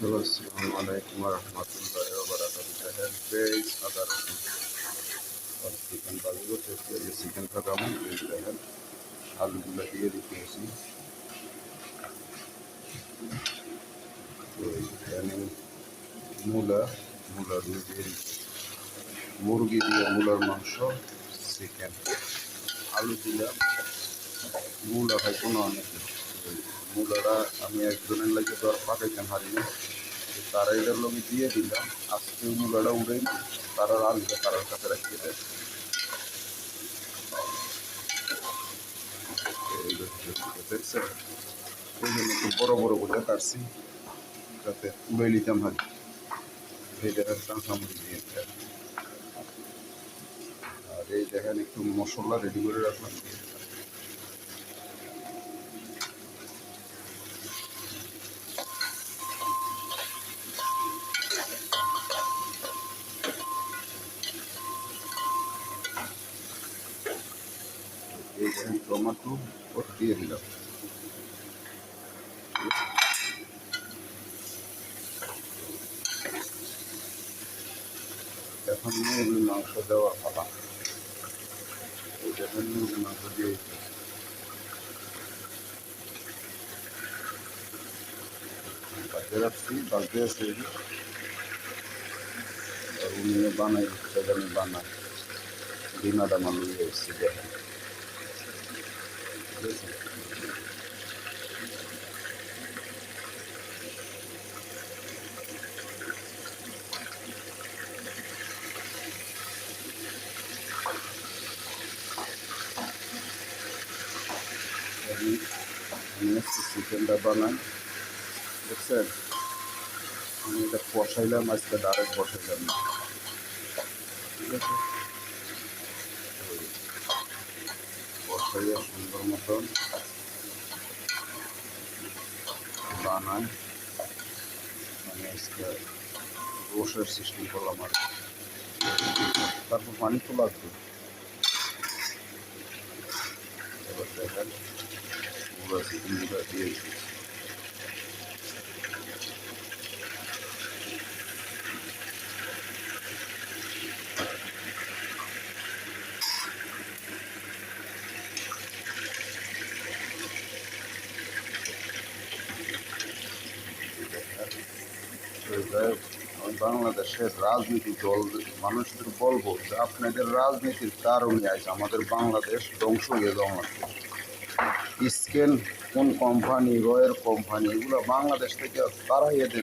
Hello, আসসালামু আলাইকুম রহমতুল্লাহি ওয়া বারাকাতুহু। দেখেন পেঁয়াজ আদা রসুন আর চিকেন ভাজি করতেছি। এই যে চিকেন কাটানো, এই যে দেখেন আলুগুলো দিয়ে দিতেছি। তো এখানে মূলা দিয়ে দিতেছি, মুরগি দিয়ে মূলার মাংস, চিকেন, আলু দিলাম, মূলা খাই কোনো অনেকে। মূলাটা আমি একজনের লাগে তো আর পাকাইতাম হারি না, তারা এটার লোক দিয়ে দিলাম। আজকে মূলাটা উড়ে তারা আলুটা তারার কাছে রাখিয়ে দেয়। দেখছেন, এই জন্য একটু বড় বড় করে কাটছি যাতে উড়ে নিতাম হারি। এই দেখেন কাঁচামরিচ দিয়ে দেন। আর এই দেখেন একটু মশলা রেডি করে রাখলাম। এই দেখেন টমেটো ওর দিয়ে দিলাম। এখন মুরগির মাংস দেওয়ার পালা। এই দেখেন মুরগির মাংস দিয়ে বাজে রাখছি, বাজে আছে। আর উনিও বানাই, সেখানে বানাই ডিনাটা মানুষ এসেছি দেখেন, ঠিক আছে। আমি আজকে চিকেনটা বানাই, দেখছেন। আমি এটা কষাইলাম, আজকে ডাইরেক্ট বসাইলাম না, ঠিক আছে। কষাইয়া সুন্দর মতন বানাই, মানে আজকে রোষের সিস্টেম করলাম আর কি। তারপর পানি তো লাগবে। এবার দেখেন পুরো চিকেনগুলো দিয়ে দিচ্ছি। আমি বাংলাদেশের রাজনীতি দল মানুষদের বলবো যে আপনাদের রাজনীতির কারণে আজ আমাদের বাংলাদেশ ধ্বংস হয়ে যাওয়া। স্কেন কোন কোম্পানি, রয়ের কোম্পানি, এগুলো বাংলাদেশ থেকে তারাই এদের